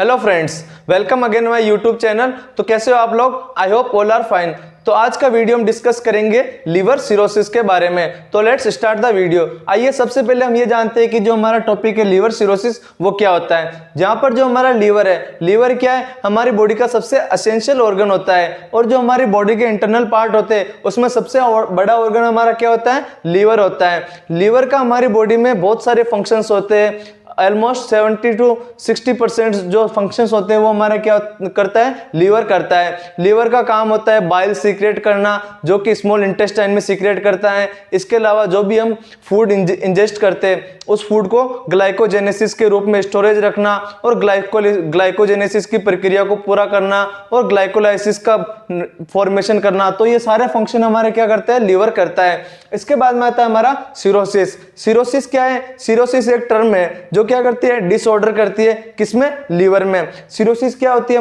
Hello friends, welcome again my YouTube channel. तो कैसे हो आप लोग? I hope all are fine. तो आज का वीडियो हम डिस्कस करेंगे लीवर सिरोसिस के बारे में। तो लेट्स स्टार्ट द वीडियो। आइए सबसे पहले हम ये जानते हैं कि जो हमारा टॉपिक है लीवर सिरोसिस वो क्या होता है। जहाँ पर जो हमारा लीवर है, लीवर क्या है? हमारी बॉडी का सबसे एसेंशियल ऑर्गन होता है और जो हमारी बॉडी के इंटरनल पार्ट होते हैं उसमें सबसे बड़ा ऑर्गन हमारा क्या होता है? लीवर होता है। लीवर का हमारी बॉडी में बहुत सारे फंक्शंस होते हैं। ऑलमोस्ट 70 to 60% जो फंक्शंस होते हैं वो हमारा क्या करता है? लीवर करता है। लीवर का काम होता है बाइल सीक्रेट करना, जो कि स्मॉल इंटेस्टाइन में सीक्रेट करता है। इसके अलावा जो भी हम फूड इंजेस्ट करते हैं उस फूड को ग्लाइकोजेनेसिस के रूप में स्टोरेज रखना और ग्लाइकोजेनेसिस की प्रक्रिया को पूरा करना और ग्लाइकोलाइसिस का फॉर्मेशन करना। तो ये सारे फंक्शन हमारे क्या करते हैं? लीवर करता है। इसके बाद में आता है हमारा सिरोसिस। सिरोसिस क्या है? सिरोसिस एक टर्म है जो क्या करती है? डिसऑर्डर करती है। किसमें? लीवर में। सिरोसिस क्या होती है?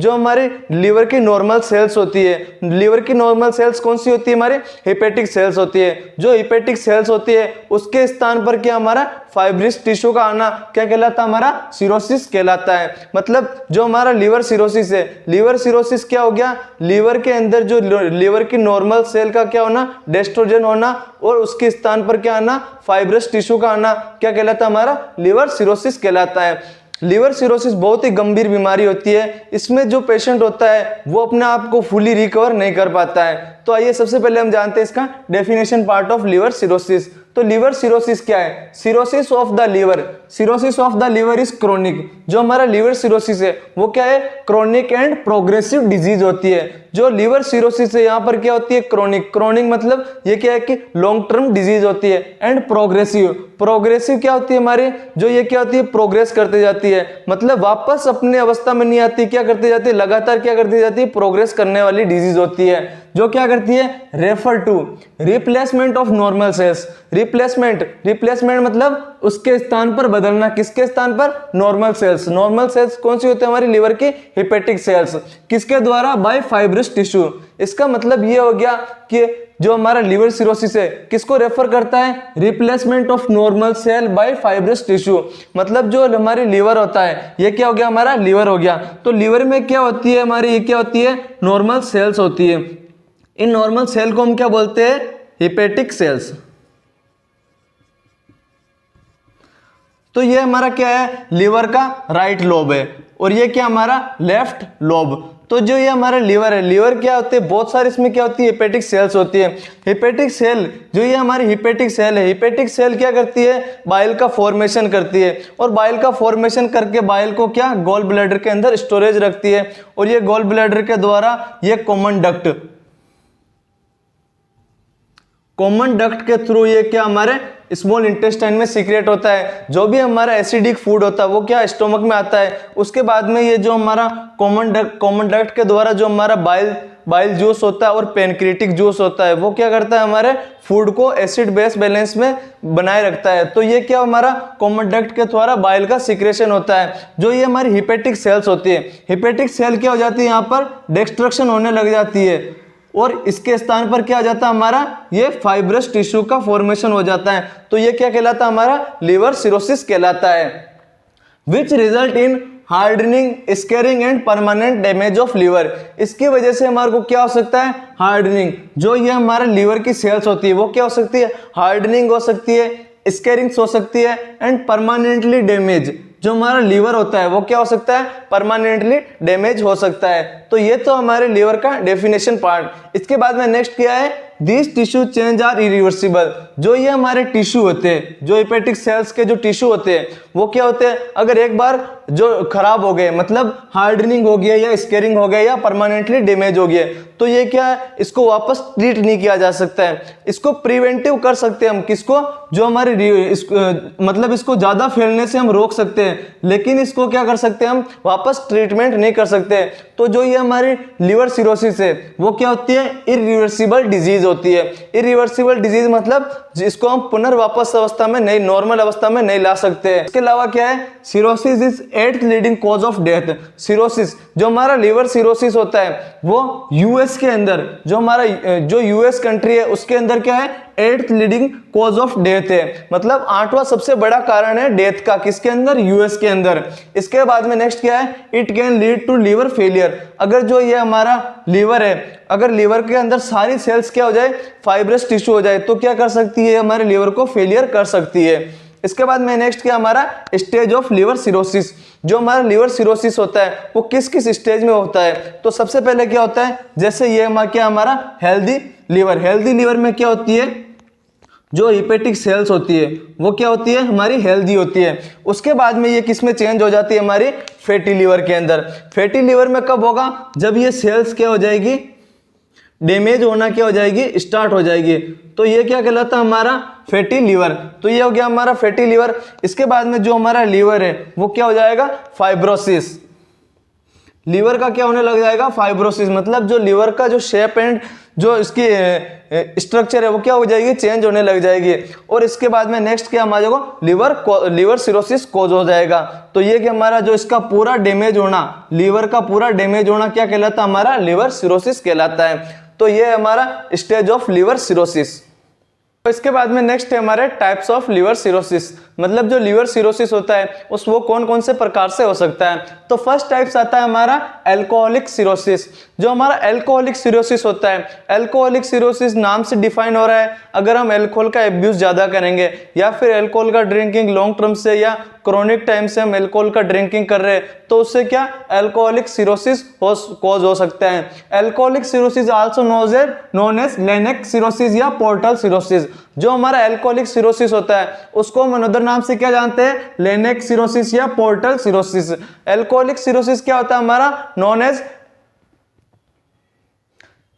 हमारे लीवर की नॉर्मल सेल्स होती है। लीवर की नॉर्मल सेल्स कौन सी होती है? हमारे हेपेटिक सेल्स होती है। जो हेपेटिक सेल्स होती है उसके स्थान पर क्या हमारा फाइब्रिस टिश्यू का आना क्या कहलाता है? हमारा सिरोसिस कहलाता है। मतलब जो हमारा लीवर सिरोसिस है, लीवर सिरोसिस क्या हो गया? लीवर के अंदर जो लीवर की नॉर्मल सेल का क्या होना? डेस्ट्रोजन होना और उसके स्थान पर क्या आना? फाइब्रस टिश्यू का आना क्या कहलाता है? हमारा लीवर सिरोसिस कहलाता है। लीवर सिरोसिस बहुत ही गंभीर बीमारी होती है। इसमें जो पेशेंट होता है वो अपने आप को फुली रिकवर नहीं कर पाता है। तो आइए सबसे पहले हम जानते हैं इसका definition part of liver cirrhosis. तो लीवर सिरोसिस क्या है? Cirrhosis of the liver. Cirrhosis of the liver is chronic. जो हमारा लीवर सिरोसिस है वो क्या है? क्रोनिक एंड प्रोग्रेसिव डिजीज होती है। जो लीवर सिरोसिस है यहाँ पर क्या होती है? क्रोनिक। क्रोनिक मतलब ये क्या है कि लॉन्ग टर्म डिजीज होती है। And progressive. प्रोग्रेसिव क्या होती है हमारी? जो ये क्या होती है? प्रोग्रेस करते जाती है। मतलब वापस अपने अवस्था में नहीं आती, क्या करती जाती है? लगातार क्या करती जाती है? प्रोग्रेस करने वाली डिजीज होती है। जो क्या करती है? Refer to replacement of normal cells. Replacement मतलब उसके स्थान पर बदलना। किसके स्थान पर? Normal sales. नॉर्मल सेल्स कौन सी होती है? हमारी लीवर की हेपेटिक सेल्स। किसके द्वारा? By fibrous tissue. इसका मतलब ये हो गया कि जो हमारा लीवर सिरोसिस है किसको रेफर करता है? Replacement of normal cell by fibrous tissue. मतलब जो हमारी लीवर होता है ये क्या हो गया? हमारा लीवर हो गया। तो लीवर में क्या होती है हमारी? ये क्या होती है? नॉर्मल सेल्स होती है। इन नॉर्मल सेल को हम क्या बोलते हैं? Hepatic sales. तो ये हमारा क्या है? लीवर का राइट लोब है और ये क्या हमारा? Left lobe. तो जो ये हमारा लीवर है, लीवर क्या होते हैं? बहुत सारे इसमें क्या होती है? हेपेटिक सेल्स होती है। हेपेटिक सेल जो ये हमारी हेपेटिक सेल है, हेपेटिक सेल क्या करती है? बाइल का फॉर्मेशन करती है और बाइल का फॉर्मेशन करके बाइल को क्या गॉल ब्लैडर के अंदर स्टोरेज रखती है और ये गॉल ब्लैडर के द्वारा ये कॉमन डक्ट के थ्रू ये क्या हमारे स्मॉल इंटेस्टाइन में सीक्रेट होता है। जो भी हमारा एसिडिक फूड होता है वो क्या स्टोमक में आता है। उसके बाद में ये जो हमारा कॉमन डक्ट के द्वारा जो हमारा बाइल जूस होता है और पेनक्रिएटिक जूस होता है वो क्या करता है? हमारे फूड को एसिड बेस बैलेंस में बनाए रखता है। तो ये क्या हमारा कॉमन डक्ट के द्वारा बाइल का सिक्रेशन होता है। जो ये हमारी हेपेटिक सेल्स होती है, हेपेटिक सेल क्या हो जाती है? यहाँ पर डिस्ट्रक्शन होने लग जाती है और इसके स्थान पर क्या आ जाता है? हमारा ये फाइब्रस टिश्यू का फॉर्मेशन हो जाता है। तो ये क्या कहलाता है? हमारा लीवर सिरोसिस कहलाता है। Which result in hardening, scarring and permanent damage of liver. इसकी वजह से हमारे को क्या हो सकता है? हार्डनिंग। जो ये हमारा लीवर की सेल्स होती है वो क्या हो सकती है? हार्डनिंग हो सकती है, स्केरिंग्स हो सकती है एंड परमानेंटली डैमेज। जो हमारा लीवर होता है वो क्या हो सकता है? परमानेंटली डैमेज हो सकता है। तो ये तो हमारे लीवर का डेफिनेशन पार्ट। इसके बाद में नेक्स्ट क्या है? This tissue change are irreversible. जो ये हमारे टिश्यू होते हैं, जो हेपेटिक सेल्स के जो टिश्यू होते हैं वो क्या होते हैं? अगर एक बार जो खराब हो गए, मतलब हार्डनिंग हो गया या स्केरिंग हो गया या परमानेंटली डैमेज हो गया, तो ये क्या है? इसको वापस ट्रीट नहीं किया जा सकता है। इसको प्रिवेंटिव कर सकते हैं हम। किसको? जो हमारे मतलब इसको ज्यादा फैलने से हम रोक सकते हैं, लेकिन इसको क्या कर सकते हैं? हम वापस ट्रीटमेंट नहीं कर सकते। तो जो ये हमारी लीवर सिरोसिस है वो क्या होती है? इरिवर्सिबल डिजीज होती है। इरिवर्सिबल डिजीज मतलब जिसको हम पुनर्वापस अवस्था में नहीं, नॉर्मल अवस्था में नहीं ला सकते। इसके अलावा क्या है? Cirrhosis is 8th leading cause of death. Cirrhosis जो हमारा लीवर सिरोसिस होता है वो यूएस के अंदर, जो हमारा जो यूएस कंट्री है उसके अंदर क्या है? 8th leading cause of death है, मतलब 8वां सबसे बड़ा कारण है डेथ का, किसके अंदर, यूएस के अंदर। इसके बाद में नेक्स्ट क्या है, it can lead to liver failure. अगर जो ये हमारा लीवर है, अगर लीवर के अंदर सारी सेल्स क्या हो जाए, फाइब्रस टिश्यू हो जाए, तो क्या कर सकती है, हमारे लीवर को फेलियर कर सकती है। इसके बाद में नेक्स्ट क्या हमारा स्टेज ऑफ लीवर सिरोसिस। जो हमारा लीवर सिरोसिस होता है वो किस किस स्टेज में होता है, तो सबसे पहले क्या होता है, जैसे ये क्या हमारा हेल्दी लीवर, हेल्दी लीवर में क्या होती है, जो हिपेटिक सेल्स होती है वो क्या होती है, हमारी हेल्दी होती है। उसके बाद में ये किस में चेंज हो जाती है, हमारी फैटी लीवर के अंदर। फैटी लीवर में कब होगा, जब ये सेल्स क्या हो जाएगी, डैमेज होना क्या हो जाएगी, स्टार्ट हो जाएगी, तो ये क्या कहलाता है, हमारा फैटी लीवर। तो ये हो गया हमारा फैटी लीवर। इसके बाद में जो हमारा लीवर है वो क्या हो जाएगा, फाइब्रोसिस। लीवर का क्या होने लग जाएगा, फाइब्रोसिस, मतलब जो लीवर का जो शेप एंड जो इसकी स्ट्रक्चर है वो क्या हो जाएगी, चेंज होने लग जाएगी। और इसके बाद में नेक्स्ट क्या हमारा लीवर सिरोसिस कोज हो जाएगा। तो ये कि हमारा जो इसका पूरा डैमेज होना, लीवर का पूरा डैमेज होना क्या कहलाता है, हमारा लीवर सिरोसिस कहलाता है। तो ये हमारा स्टेज ऑफ लीवर सिरोसिस। तो इसके बाद में नेक्स्ट है हमारे टाइप्स ऑफ लीवर सिरोसिस, मतलब जो लीवर सिरोसिस होता है उस वो कौन कौन से प्रकार से हो सकता है। तो फर्स्ट टाइप्स आता है हमारा अल्कोहलिक सिरोसिस। जो हमारा अल्कोहलिक सिरोसिस होता है, अल्कोहलिक सिरोसिस नाम से डिफाइन हो रहा है, अगर हम अल्कोहल का एब्यूज ज़्यादा करेंगे या फिर अल्कोहल का ड्रिंकिंग लॉन्ग टर्म से या क्रोनिक टाइम से हम अल्कोहल का ड्रिंकिंग कर रहे हैं, तो उससे क्या अल्कोहलिक सिरोसिस कॉज हो सकता है। Alcoholic cirrhosis also known as Laennec cirrhosis या पोर्टल सिरोसिस। जो हमारा अल्कोहलिक सिरोसिस होता है उसको हम अनदर नाम से क्या जानते हैं, लेनेक सिरोसिस या पोर्टल सिरोसिस। अल्कोहलिक सिरोसिस क्या होता है हमारा, नोन एज।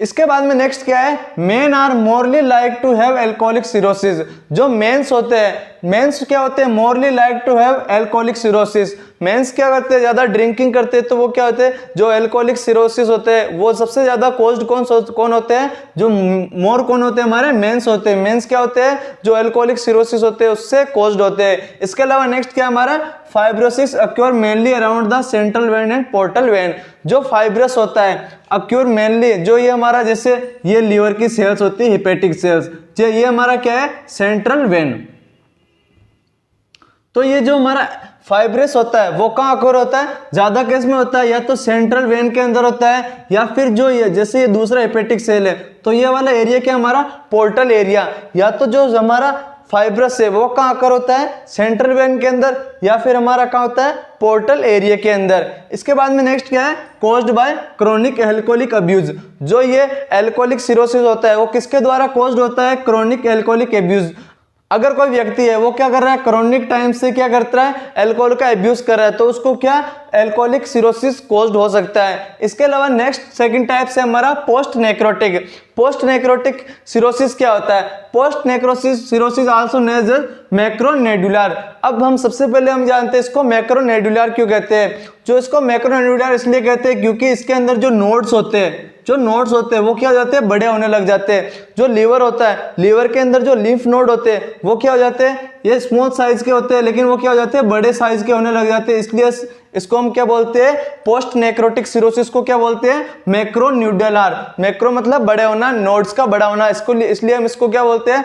इसके बाद में नेक्स्ट क्या है, men are morally like to have alcoholic cirrhosis. जो मेंस होते हैं, मेंस क्या होते हैं, morally like to have alcoholic cirrhosis. Mens क्या करते हैं, ज्यादा ड्रिंकिंग करते हैं, तो वो क्या होते हैं, जो अल्कोहलिक सिरोसिस होते हैं वो सबसे ज्यादा कोज्ड कौन होते हैं, जो मोर कौन होते हैं, हमारे मेंस होते हैं। मेंस क्या होते हैं, जो अल्कोहलिक सिरोसिस होते हैं उससे कोज्ड होते हैं। इसके अलावा नेक्स्ट क्या हमारा, fibrosis acquire mainly around the central vein and portal vein. जो फाइब्रस होता है अक्योर मेनली, जो ये हमारा जैसे ये लीवर की सेल्स होती है, हिपेटिक सेल्स, जो ये हमारा क्या है, सेंट्रल वेन। तो ये जो हमारा फाइब्रस होता है वो कहाँ अक्योर होता है, ज्यादा केस में होता है या तो सेंट्रल वेन के अंदर होता है, या फिर जो ये जैसे ये दूसरा हिपेटिक सेल है तो ये वाला एरिया क्या हमारा पोर्टल एरिया, या तो जो हमारा फाइब्रस है वो कहाँ अक्योर होता है, सेंट्रल वेन के अंदर, या फिर हमारा कहाँ होता है, पोर्टल एरिया के अंदर। इसके बाद में नेक्स्ट क्या है, caused by chronic alcoholic abuse. जो ये एल्कोहलिक सिरोसिस होता है वो किसके द्वारा कॉज्ड होता है, क्रोनिक एल्कोहलिक अब्यूज। अगर कोई व्यक्ति है वो क्या कर रहा है, क्रोनिक टाइम से क्या करता है, अल्कोहल का अब्यूज कर रहा है, तो उसको क्या अल्कोहलिक सिरोसिस कॉज्ड हो सकता है। इसके अलावा नेक्स्ट सेकंड टाइप से हमारा post necrotic. Post necrotic cirrhosis क्या होता है, post necrosis cirrhosis also known as macronodular. अब हम सबसे पहले हम जानते हैं इसको मैक्रोनेडुलर क्यों कहते हैं। जो इसको मैक्रोनेडुलर इसलिए कहते हैं क्योंकि इसके अंदर जो नोड्स होते हैं, जो नोड्स होते हैं वो क्या हो जाते हैं, बड़े होने लग जाते हैं। जो लीवर होता है, लीवर के अंदर जो लिम्फ नोड होते हैं वो क्या हो जाते हैं, ये स्मॉल साइज के होते हैं, लेकिन वो क्या हो जाते हैं, बड़े साइज के होने लग जाते हैं। इसलिए इसको हम क्या बोलते हैं, पोस्ट नेक्रोटिक सिरोसिस को क्या बोलते हैं, मैक्रोन्यूडुलर। मैक्रो मतलब बड़े होना, नोड्स का बड़ा होना, इसको इसलिए हम इसको क्या बोलते हैं,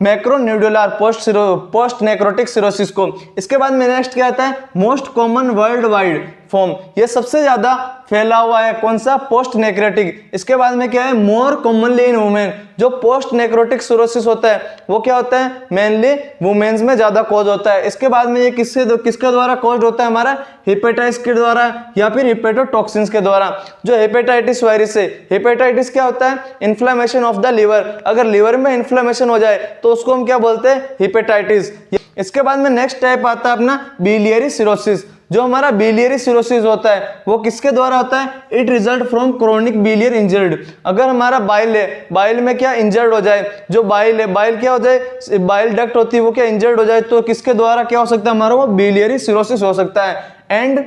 मैक्रोन्यूडुलर पोस्ट नेक्रोटिक सिरोसिस को। इसके बाद में नेक्स्ट क्या आता है, most common world wide form. ये सबसे ज्यादा फैला हुआ है कौन सा, पोस्ट नेक्रोटिक। इसके बाद में क्या है, मोर कॉमनली इन वुमेन। जो पोस्ट नेक्रोटिक सिरोसिस होता है वो क्या होता है, मेनली वुमेन्स में ज्यादा कॉज होता है। इसके बाद में ये किसके द्वारा कॉज होता है, हमारा हेपेटाइटिस के द्वारा या फिर हेपेटोटॉक्सिन्स के द्वारा। जो हेपेटाइटिस वायरस है, हेपेटाइटिस क्या होता है, इन्फ्लेमेशन ऑफ द लीवर। अगर लीवर में इन्फ्लेमेशन हो जाए तो उसको हम क्या बोलते हैं, हेपेटाइटिस। इसके बाद में नेक्स्ट टाइप आता है अपना बिलियरी सिरोसिस। जो हमारा बिलियरी सिरोसिस होता है वो किसके द्वारा होता है, it result from chronic biliary injured. अगर हमारा बाइल है, बाइल में क्या इंजर्ड हो जाए, जो बाइल है, बाइल क्या हो जाए, बाइल डक्ट होती है वो क्या इंजर्ड हो जाए, तो किसके द्वारा क्या हो सकता है, हमारा वो बिलियरी सिरोसिस हो सकता है। And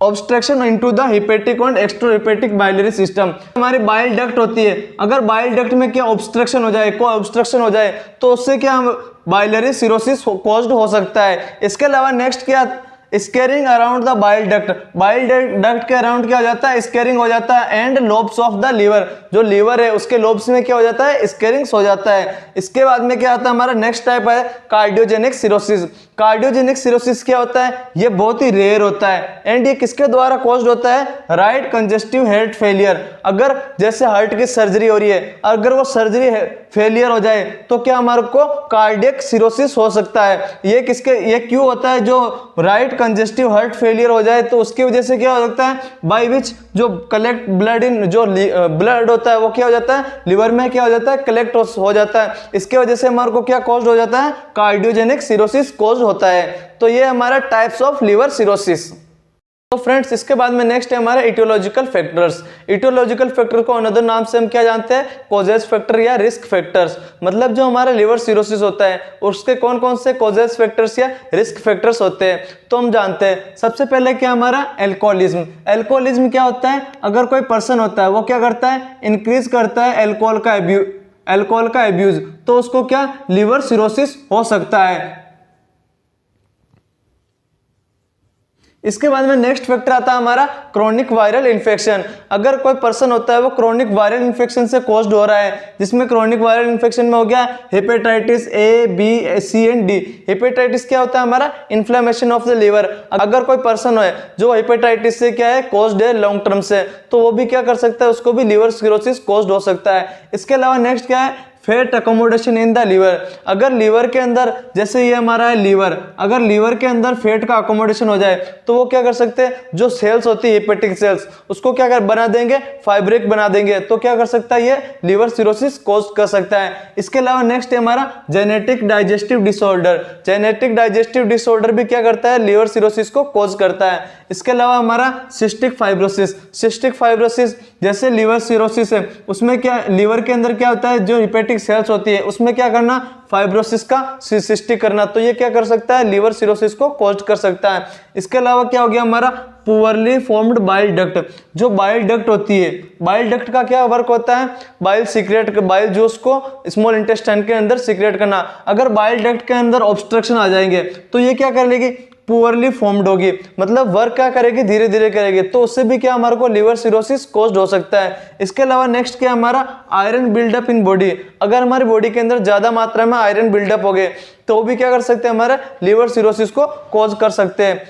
obstruction into the hepatic and extra hepatic biliary system. हमारी बाइल डक्ट होती है, अगर बाइल डक्ट में क्या ऑब्स्ट्रक्शन हो जाए, कोई ऑब्स्ट्रक्शन हो जाए, तो उससे क्या हम बाइलरी सिरोसिस कॉज्ड हो सकता है। इसके अलावा नेक्स्ट क्या, scarring around the bile duct, bile duct के अराउंड क्या हो जाता है, स्केरिंग हो जाता है। And lobes of the liver, जो लीवर है उसके लोब्स में क्या हो जाता है, स्केरिंग्स हो जाता है। इसके बाद में क्या आता है, हमारा नेक्स्ट टाइप है कार्डियोजेनिक सिरोसिस। कार्डियोजेनिक सिरोसिस क्या होता है, ये बहुत ही रेयर होता है एंड ये किसके द्वारा कॉज्ड होता है, राइट कंजेस्टिव हार्ट फेलियर। अगर जैसे हार्ट की सर्जरी हो रही है, अगर वो सर्जरी फेलियर हो जाए तो क्या हमारे को कार्डियक सिरोसिस हो सकता है। ये क्यों होता है, जो राइट कंजेस्टिव हार्ट फेलियर हो जाए तो उसकी वजह से क्या हो सकता है, बाय विच जो कलेक्ट ब्लड इन, जो ब्लड होता है वो क्या हो जाता है, लिवर में क्या हो जाता है, कलेक्ट हो जाता है। इसके वजह से हमारे को क्या कॉज्ड हो जाता है, कार्डियोजेनिक सिरोसिस कॉज होता है। तो ये हमारा टाइप्स ऑफ लिवर सिरोसिस। तो फ्रेंड्स इसके बाद में नेक्स्ट है हमारा इटियोलॉजिकल फैक्टर्स। इटियोलॉजिकल फैक्टर को अनदर नाम से हम क्या जानते हैं, कॉजेस फैक्टर या रिस्क फैक्टर्स। मतलब जो हमारा लिवर सिरोसिस होता है उसके कौन कौन से कॉजेस फैक्टर्स या रिस्क फैक्टर्स होते हैं, तो हम जानते हैं। सबसे पहले क्या हमारा एल्कोहलिज्म। एल्कोहलिज्म क्या होता है, अगर कोई पर्सन होता है वो क्या करता है, इंक्रीज करता है एल्कोहल का एब्यूज, तो उसको क्या लिवर सिरोसिस हो सकता है। इसके बाद में नेक्स्ट फैक्टर आता है हमारा क्रोनिक वायरल इन्फेक्शन। अगर कोई पर्सन होता है वो क्रोनिक वायरल इन्फेक्शन से कॉज्ड हो रहा है, जिसमें क्रोनिक वायरल इन्फेक्शन में हो गया hepatitis A, B, C and D. Hepatitis क्या होता है, हमारा इन्फ्लेमेशन ऑफ द लिवर। अगर कोई पर्सन है जो हेपेटाइटिस से क्या है कॉज्ड है लॉन्ग टर्म से, तो वो भी क्या कर सकता है, उसको भी लिवर सिरोसिस कॉज्ड हो सकता है। इसके अलावा नेक्स्ट क्या है, fat accommodation in the liver. अगर लीवर के अंदर, जैसे ये हमारा है लीवर, अगर लीवर के अंदर फैट का अकोमोडेशन हो जाए तो वो क्या कर सकते हैं, जो सेल्स होती है हेपेटिक सेल्स उसको क्या बना देंगे, फाइब्रिक बना देंगे, तो क्या कर सकता है, ये लिवर सिरोसिस कॉज कर सकता है। इसके अलावा नेक्स्ट है हमारा genetic digestive disorder. Genetic digestive disorder भी क्या करता है, लिवर सिरोसिस को कॉज करता है। इसके अलावा हमारा सिस्टिक फाइब्रोसिस। सिस्टिक फाइब्रोसिस जैसे लिवर सिरोसिस है, उसमें क्या लिवर के अंदर क्या होता है, जो हेपेटिक सेल्स होती है उसमें क्या करना, फाइब्रोसिस का सिस्टिक करना, तो ये क्या कर सकता है, लिवर सिरोसिस को कॉज कर सकता है। इसके अलावा क्या हो गया हमारा पुअरली फॉर्म्ड बाइल डक्ट। जो बाइल डक्ट होती है, बाइल डक्ट का क्या वर्क होता है, बाइल जूस को स्मॉल इंटेस्टाइन के अंदर सीक्रेट करना। अगर बाइल डक्ट के अंदर ऑब्स्ट्रक्शन आ जाएंगे तो ये क्या कर लेगी, पुअरली फॉर्म्ड होगी, मतलब वर्क क्या करेगी, धीरे धीरे करेगी, तो उससे भी क्या हमारे को लिवर सिरोसिस कॉज्ड हो सकता है। इसके अलावा नेक्स्ट क्या हमारा आयरन बिल्डअप इन बॉडी। अगर हमारी बॉडी के अंदर ज्यादा मात्रा में आयरन बिल्डअप हो गए तो वो भी क्या कर सकते हैं, हमारा लिवर सिरोसिस को कॉज कर सकते हैं।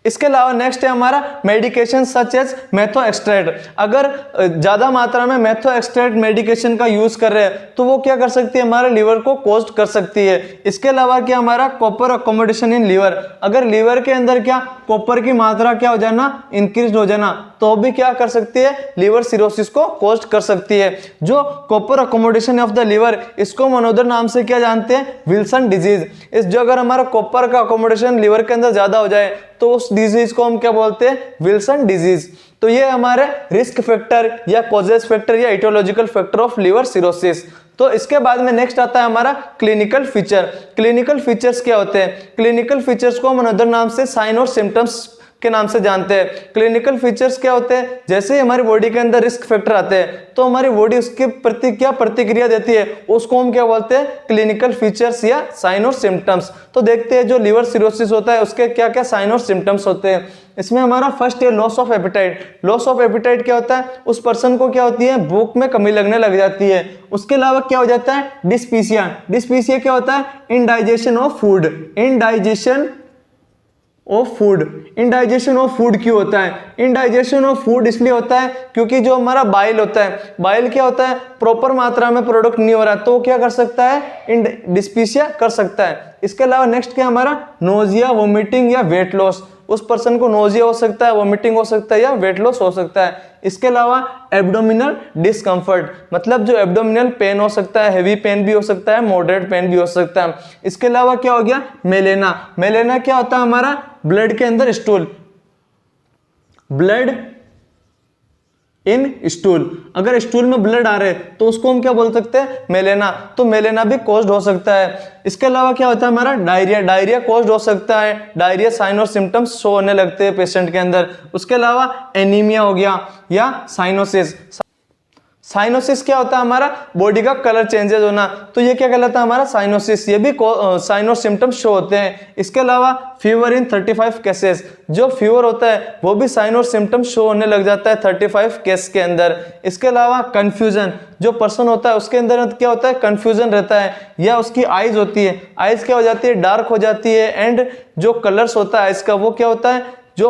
इसके अलावा नेक्स्ट है हमारा मेडिकेशन सच एज मेथोएक्सट्रेट। अगर ज्यादा मात्रा में मेथोएक्सट्रेट मेडिकेशन का यूज कर रहे हैं तो वो क्या कर सकती है, हमारे लिवर को कॉज कर सकती है। इसके अलावा क्या हमारा कॉपर अकोमोडेशन इन लीवर। अगर लीवर के अंदर क्या कॉपर की मात्रा क्या हो जाना, इंक्रीज हो जाना, तो भी क्या कर सकती है, लिवर सिरोसिस को कॉज कर सकती है। जो copper accommodation of the liver, इसको हम अनदर नाम से क्या जानते हैं, विल्सन डिजीज। इस जो अगर हमारा कॉपर का अकोमोडेशन लिवर के अंदर ज्यादा हो जाए तो उस डिजीज को हम क्या बोलते हैं, विल्सन डिजीज। तो ये हमारे रिस्क फैक्टर या कॉजेस फैक्टर या aetiological factor of liver cirrhosis. तो इसके बाद में नेक्स्ट आता है हमारा क्लिनिकल फीचर। क्लिनिकल फीचर्स क्या होते हैं, क्लिनिकल फीचर्स को हम अनदर नाम से साइन और सिम्टम्स के नाम से जानते हैं। क्लिनिकल फीचर्स क्या होते हैं, जैसे ही हमारी बॉडी के अंदर रिस्क फैक्टर आते हैं तो हमारी बॉडी उसके प्रति क्या प्रतिक्रिया देती है, उसको हम क्या बोलते हैं, क्लिनिकल फीचर्स या साइन और सिम्टम्स। तो देखते हैं जो लिवर सिरोसिस होता है उसके क्या क्या साइन और सिम्टम्स होते हैं। इसमें हमारा फर्स्ट है loss of appetite. Loss of appetite क्या होता है, उस पर्सन को क्या होती है, भूख में कमी लगने लग जाती है। उसके अलावा क्या हो जाता है, डिस्पीसिया। डिस्पीसिया क्या होता है, indigestion of food. Indigestion of food. Indigestion of food क्यों होता है, इनडाइजेशन ऑफ फूड इसलिए होता है क्योंकि जो हमारा बाइल होता है, बाइल क्या होता है, प्रॉपर मात्रा में प्रोडक्ट नहीं हो रहा, तो क्या कर सकता है, डिस्पीसिया कर सकता है। इसके अलावा नेक्स्ट क्या हमारा नोजिया, वोमिटिंग या वेट लॉस। उस पर्सन को नोजिया हो सकता है, वोमिटिंग हो सकता है या वेट लॉस हो सकता है। इसके अलावा एब्डोमिनल डिस्कम्फर्ट, मतलब जो एब्डोमिनल पेन हो सकता है, हेवी पेन भी हो सकता है, मॉडरेट पेन भी हो सकता है। इसके अलावा क्या हो गया, मेलेना। मेलेना क्या होता है, हमारा ब्लड के अंदर स्टूल, ब्लड इन स्टूल। अगर स्टूल में ब्लड आ रहे तो उसको हम क्या बोल सकते हैं, मेलेना। तो मेलेना भी कॉज्ड हो सकता है। इसके अलावा क्या होता है हमारा डायरिया। डायरिया कॉज्ड हो सकता है, डायरिया साइन और सिम्टम्स शो होने लगते हैं पेशेंट के अंदर। उसके अलावा एनीमिया हो गया या साइनोसिस। साइनोसिस क्या होता है? हमारा बॉडी का कलर चेंजेस होना, तो ये क्या कहलाता है? हमारा साइनोसिस। ये भी साइन और सिम्टम्स शो होते हैं। इसके अलावा फीवर इन 35 केसेस, जो फीवर होता है वो भी साइन और सिम्टम्स शो होने लग जाता है 35 केस के अंदर। इसके अलावा कंफ्यूजन, जो पर्सन होता है उसके अंदर क्या होता है? कंफ्यूजन रहता है, या उसकी आईज होती है, आईज क्या हो जाती है? डार्क हो जाती है। एंड जो कलर्स होता है आईज का वो क्या होता है? जो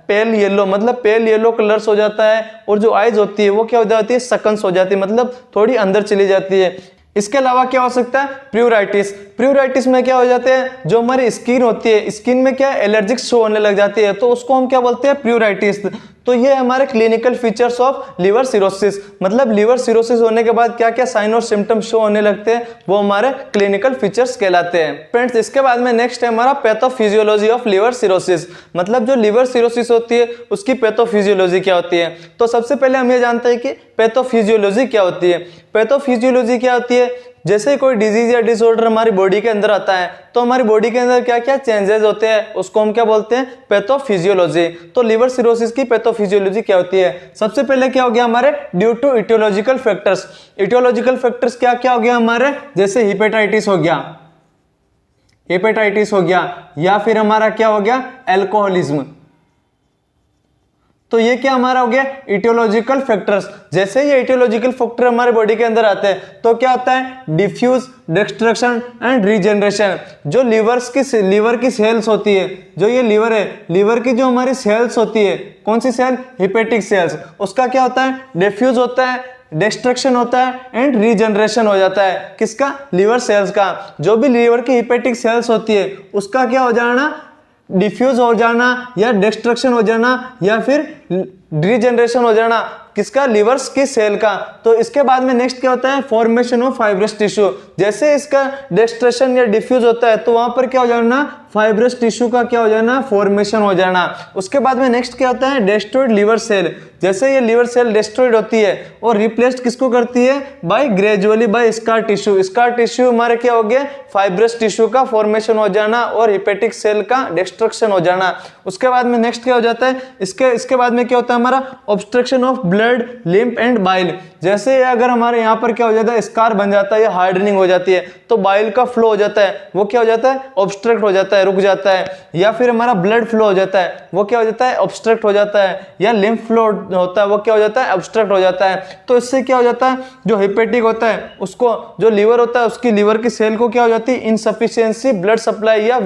पेल येलो, मतलब पेल येलो कलर्स हो जाता है। और जो आइज होती है वो क्या हो जाती है? सकन्स हो जाती है, मतलब थोड़ी अंदर चली जाती है। इसके अलावा क्या हो सकता है? प्यूराइटिस। प्यूराइटिस में क्या हो जाते हैं? जो हमारी स्किन होती है, स्किन में क्या एलर्जिक शो होने लग जाती है, तो उसको हम क्या बोलते हैं? प्यूराइटिस। तो ये हमारे clinical features of liver cirrhosis, मतलब लिवर सिरोसिस होने के बाद क्या क्या साइन और सिम्टम्स शो होने लगते हैं, वो हमारे क्लिनिकल फीचर्स कहलाते हैं। फ्रेंड्स, इसके बाद में नेक्स्ट है हमारा पैथोफिजियोलॉजी ऑफ लिवर सिरोसिस, मतलब जो लिवर सिरोसिस होती है उसकी पैथोफिजियोलॉजी क्या होती है। तो सबसे पहले हम ये जानते हैं कि पैथोफिजियोलॉजी क्या होती है। पैथोफिजियोलॉजी क्या होती है? जैसे कोई डिजीज या डिसऑर्डर हमारी बॉडी के अंदर आता है, तो हमारी बॉडी के अंदर क्या क्या चेंजेस होते हैं, उसको हम क्या बोलते हैं? पैथोफिजियोलॉजी। तो लिवर सिरोसिस की पैथोफिजियोलॉजी क्या होती है? सबसे पहले क्या हो गया हमारे? Due to aetiological factors. Aetiological factors क्या क्या हो गया हमारे? जैसे हिपेटाइटिस हो गया, हेपेटाइटिस हो गया, या फिर हमारा क्या हो गया? एल्कोहलिज्म। तो ये क्या हमारा हो गया? Aetiological factors. जैसे ये इटियोलॉजिकल फैक्टर हमारे बॉडी के अंदर आते हैं तो क्या होता है? Diffuse, destruction and regeneration. जो लीवर की सेल्स होती है, जो ये लीवर है, लीवर की जो हमारी सेल्स होती है, कौन सी सेल? हिपेटिक सेल्स, उसका क्या होता है? डिफ्यूज होता है, डिस्ट्रक्शन होता है एंड रीजनरेशन हो जाता है। किसका? लीवर सेल्स का। जो भी लीवर की हिपेटिक सेल्स होती है उसका क्या हो जाना? डिफ्यूज हो जाना, या डिस्ट्रक्शन हो जाना, या फिर रीजनरेशन हो जाना। किसका? लिवर्स की सेल का। तो इसके बाद में नेक्स्ट क्या होता है? Formation of fibrous tissue. जैसे इसका डिस्ट्रक्शन या डिफ्यूज होता है तो वहां पर क्या हो जाना? फाइब्रस टिश्यू का क्या हो जाना? फॉर्मेशन हो जाना। उसके बाद में नेक्स्ट क्या होता है? Destroyed liver cell. जैसे ये लिवर सेल डिस्ट्रॉयड होती है और रिप्लेस्ड किसको करती है? By gradually by scar tissue. Scar tissue हमारे क्या हो गया? फाइब्रस टिश्यू का फॉर्मेशन हो जाना और हिपेटिक सेल का डिस्ट्रक्शन हो जाना। उसके बाद में नेक्स्ट क्या हो जाता है? इसके बाद में क्या होता है हमारा? Obstruction of blood, lymph and bile. जैसे अगर हमारे यहाँ पर क्या हो जाता है? स्कार बन जाता है या हार्डनिंग हो जाती है, तो बाइल का फ्लो हो जाता है, वो क्या हो जाता है? ऑब्स्ट्रक्ट हो जाता है, रुक जाता है। या फिर हमारा ब्लड फ्लो हो जाता है, वो क्या हो जाता है? ऑब्स्ट्रक्ट हो जाता है। या लिम्फ फ्लो होता है, वो क्या हो जाता है? ऑब्स्ट्रक्ट हो जाता है। तो इससे क्या हो जाता है? जो हिपेटिक होता है उसको, जो लीवर होता है उसकी लिवर की सेल को क्या हो जाती है? इनसफिशियंसी ब्लड सप्लाई या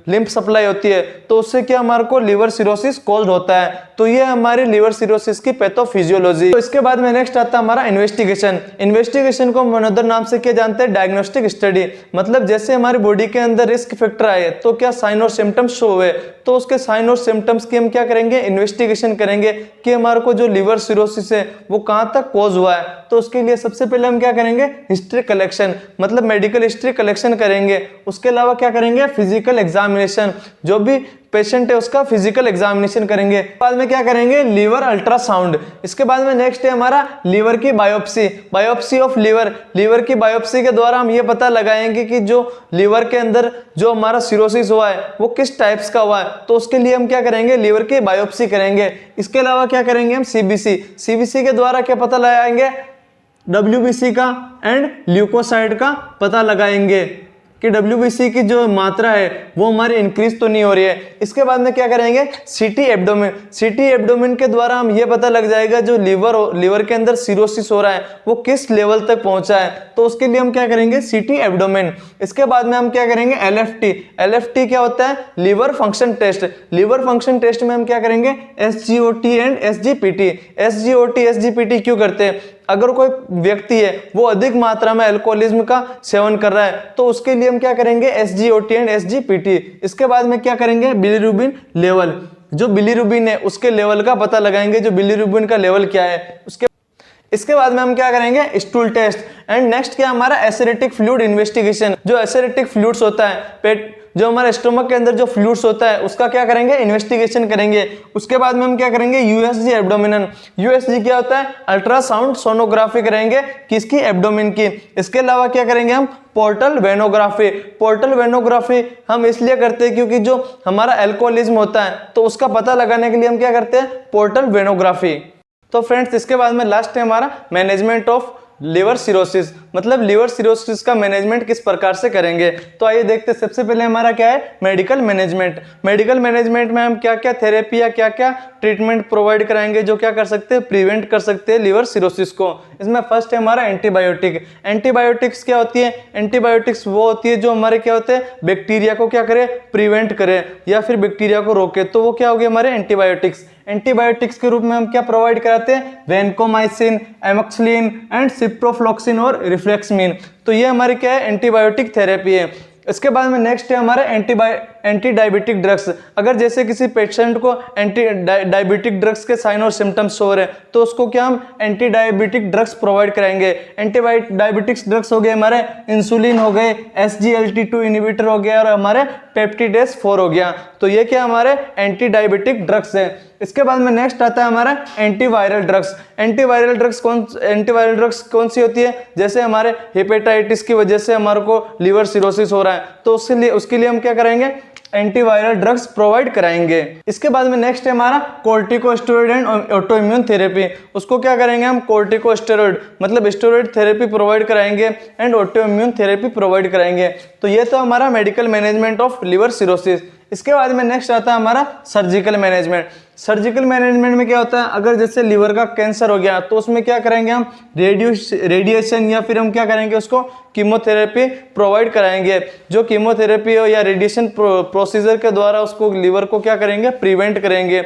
लिम्फ सप्लाई होती है, तो उससे क्या हमारे को लिवर सिरोसिस कॉज्ड होता है। तो ये हमारी लिवर सिरोसिस की पैथोफिजियोलॉजी। तो इसके बाद में नेक्स्ट आता है हमारा इन्वेस्टिगेशन। इन्वेस्टिगेशन को हम अनदर नाम से क्या जानते हैं? Diagnostic study. मतलब जैसे हमारी बॉडी के अंदर रिस्क फैक्टर आए तो क्या साइन और सिम्टम्स शो हुए, तो उसके साइन और सिम्टम्स की हम क्या करेंगे? इन्वेस्टिगेशन करेंगे कि हमारे को जो लिवर सिरोसिस है वो कहाँ तक कॉज हुआ है। तो उसके लिए सबसे पहले हम क्या करेंगे? हिस्ट्री कलेक्शन, मतलब मेडिकल हिस्ट्री कलेक्शन करेंगे। उसके अलावा क्या करेंगे? फिजिकल एग्जामिनेशन, जो भी पेशेंट है उसका फिजिकल एग्जामिनेशन करेंगे। बाद में क्या करेंगे? Liver ultrasound. इसके बाद में नेक्स्ट है हमारा लीवर की biopsy, biopsy of liver. Liver की बायोप्सी के द्वारा हम ये पता लगाएंगे कि जो लीवर के अंदर जो हमारा सिरोसिस हुआ है वो किस टाइप्स का हुआ है, तो उसके लिए हम क्या करेंगे? लीवर की बायोप्सी करेंगे। इसके अलावा क्या करेंगे? हम सीबीसी, सीबीसी के द्वारा क्या पता लगाएंगे? डब्ल्यूबीसी का एंड ल्यूकोसाइड का पता लगाएंगे कि WBC की जो मात्रा है वो हमारी इंक्रीज तो नहीं हो रही है। इसके बाद में क्या करेंगे? सीटी एब्डोमेन। सीटी एब्डोमेन के द्वारा हम ये पता लग जाएगा जो लीवर के अंदर सिरोसिस हो रहा है वो किस लेवल तक पहुंचा है, तो उसके लिए हम क्या करेंगे? सीटी एब्डोमेन। इसके बाद में हम क्या करेंगे? LFT। LFT क्या होता है? Liver function test. Liver function test में हम क्या करेंगे? SGOT and SGPT। SGOT SGPT क्यों करते हैं? अगर कोई व्यक्ति है वो अधिक मात्रा में अल्कोहलिज्म का सेवन कर रहा है तो उसके लिए हम क्या करेंगे? SGOT and SGPT। इसके बाद में क्या करेंगे? बिलीरुबिन लेवल, जो बिलीरुबिन है उसके लेवल का पता लगाएंगे, जो बिलीरुबिन का लेवल क्या है उसके। इसके बाद में हम क्या करेंगे? Stool test. एंड नेक्स्ट क्या हमारा? Acidic fluid investigation. जो एसिडिक फ्लूइड्स होता है, पेट जो हमारे स्टोमक के अंदर जो फ्लूइड्स होता है उसका क्या करेंगे? इन्वेस्टिगेशन करेंगे। उसके बाद में हम क्या करेंगे? USG abdominal. USG क्या होता है? अल्ट्रासाउंड सोनोग्राफी करेंगे किसकी? एब्डोमिन की। इसके अलावा क्या करेंगे? हम पोर्टल वेनोग्राफी। पोर्टल वेनोग्राफी हम इसलिए करते हैं क्योंकि जो हमारा अल्कोहलिज्म होता है तो उसका पता लगाने के लिए हम क्या करते हैं? Portal venography. तो फ्रेंड्स इसके बाद में लास्ट है हमारा मैनेजमेंट ऑफ लिवर सिरोसिस, मतलब लिवर सिरोसिस का मैनेजमेंट किस प्रकार से करेंगे। तो आइए देखते हैं। सबसे पहले हमारा क्या है, मेडिकल मैनेजमेंट। मेडिकल मैनेजमेंट में हम क्या क्या थेरेपी या क्या क्या ट्रीटमेंट प्रोवाइड कराएंगे जो क्या कर सकते हैं, प्रिवेंट कर सकते हैं लिवर सिरोसिस को। इसमें फर्स्ट है हमारा एंटीबायोटिक। एंटीबायोटिक्स क्या होती है, एंटीबायोटिक्स वो होती है जो हमारे क्या होते हैं, बैक्टीरिया को क्या करे, प्रिवेंट करे या फिर बैक्टीरिया को रोके, तो वो क्या हो गया हमारे एंटीबायोटिक्स। एंटीबायोटिक्स के रूप में हम क्या प्रोवाइड कराते हैं, वेनकोमाइसिन, एमोक्सिलिन एंड सिप्रोफ्लॉक्सिन और रिफ्लेक्समिन। तो ये हमारी क्या है, एंटीबायोटिक थेरेपी है। इसके बाद में नेक्स्ट है हमारा एंटी डायबिटिक ड्रग्स। अगर जैसे किसी पेशेंट को एंटी डायबिटिक ड्रग्स के साइन और सिम्टम्स हो रहे हैं तो उसको क्या हम एंटी डायबिटिक ड्रग्स प्रोवाइड कराएंगे। एंटी डायबिटिक्स ड्रग्स हो गए हमारे इंसुलिन हो गए, SGLT2 इनहिबिटर हो गया और हमारे पेप्टिडेस 4 हो गया। तो ये क्या हमारे एंटी डायबिटिक ड्रग्स है। इसके बाद में नेक्स्ट आता है हमारा एंटीवायरल ड्रग्स। एंटीवायरल ड्रग्स कौन सी होती है, जैसे हमारे हेपेटाइटिस की वजह से हमारे को लिवर सिरोसिस हो रहा है तो उसके लिए हम क्या करेंगे, एंटीवायरल ड्रग्स प्रोवाइड कराएंगे। इसके बाद में नेक्स्ट है हमारा corticosteroid and auto immune therapy. उसको क्या करेंगे हम, कोर्टिकोस्टेरॉइड मतलब स्टेरॉइड थेरेपी प्रोवाइड कराएंगे and auto immune therapy provide कराएंगे। तो ये तो हमारा medical management of liver cirrhosis. इसके बाद में नेक्स्ट आता है हमारा सर्जिकल मैनेजमेंट। सर्जिकल मैनेजमेंट में क्या होता है, अगर जैसे लिवर का कैंसर हो गया तो उसमें क्या करेंगे हम, रेडिएशन या फिर हम क्या करेंगे उसको कीमोथेरेपी प्रोवाइड कराएंगे। जो कीमोथेरेपी हो या रेडिएशन प्रोसीजर के द्वारा उसको लिवर को क्या करेंगे, प्रिवेंट करेंगे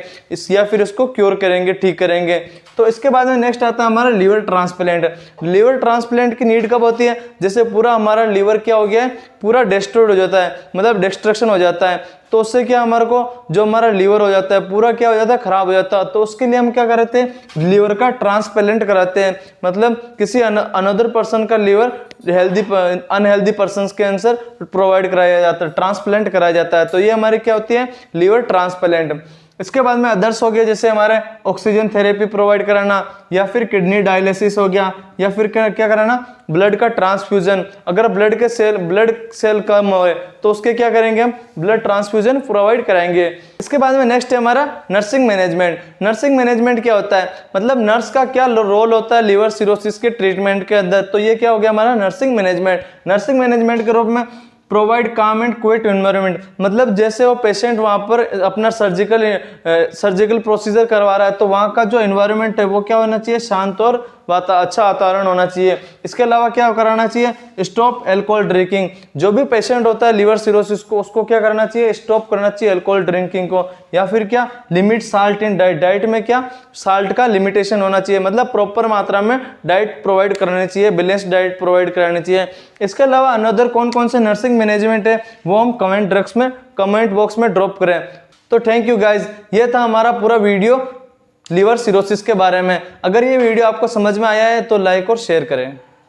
या फिर उसको क्योर करेंगे, ठीक करेंगे। तो इसके बाद में नेक्स्ट आता है हमारा लिवर ट्रांसप्लांट। लिवर ट्रांसप्लांट की नीड कब होती है, जैसे पूरा हमारा लिवर क्या हो गया है, पूरा डिस्ट्रॉयड हो जाता है, मतलब डिस्ट्रक्शन हो जाता है। तो उससे क्या हमारे को जो हमारा लिवर हो जाता है पूरा क्या हो जाता है, खराब हो जाता है। तो उसके लिए हम क्या करते हैं, लिवर का ट्रांसप्लांट कराते हैं, मतलब किसी अनदर पर्सन का लिवर अनहेल्दी पर्सन के आंसर प्रोवाइड कराया जाता है, ट्रांसप्लांट कराया जाता है। तो ये हमारी क्या होती है, लिवर ट्रांसप्लांट। इसके बाद में अदर्स हो गया, जैसे हमारे ऑक्सीजन थेरेपी प्रोवाइड कराना या फिर किडनी डायलिसिस हो गया या फिर क्या कराना, ब्लड का ट्रांसफ्यूजन। अगर ब्लड सेल कम हो तो उसके क्या करेंगे हम, ब्लड ट्रांसफ्यूजन प्रोवाइड कराएंगे। इसके बाद में नेक्स्ट है हमारा नर्सिंग मैनेजमेंट। नर्सिंग मैनेजमेंट क्या होता है, मतलब नर्स का क्या रोल होता है लिवर सिरोसिस के ट्रीटमेंट के अंदर। तो ये क्या हो गया हमारा नर्सिंग मैनेजमेंट। नर्सिंग मैनेजमेंट के रूप में प्रोवाइड काम एंड क्विट एनवायरनमेंट, मतलब जैसे वो पेशेंट वहाँ पर अपना सर्जिकल प्रोसीजर करवा रहा है तो वहाँ का जो एनवायरनमेंट है वो क्या होना चाहिए, शांत और अच्छा वातावरण होना चाहिए। इसके अलावा क्या कराना चाहिए, स्टॉप अल्कोहल ड्रिंकिंग। जो भी पेशेंट होता है लिवर सिरोसिस को उसको क्या करना चाहिए, स्टॉप करना चाहिए अल्कोहल ड्रिंकिंग को। या फिर क्या, limit salt in diet. Diet में क्या साल्ट का लिमिटेशन होना चाहिए, मतलब प्रॉपर मात्रा में डाइट प्रोवाइड करनी चाहिए, बैलेंस्ड डाइट प्रोवाइड करानी चाहिए। इसके अलावा अनदर कौन कौन से नर्सिंग मैनेजमेंट है वो हम कमेंट बॉक्स में ड्रॉप करें। तो थैंक यू गाइज, ये था हमारा पूरा वीडियो लिवर सिरोसिस के बारे में। अगर ये वीडियो आपको समझ में आया है तो लाइक और शेयर करें।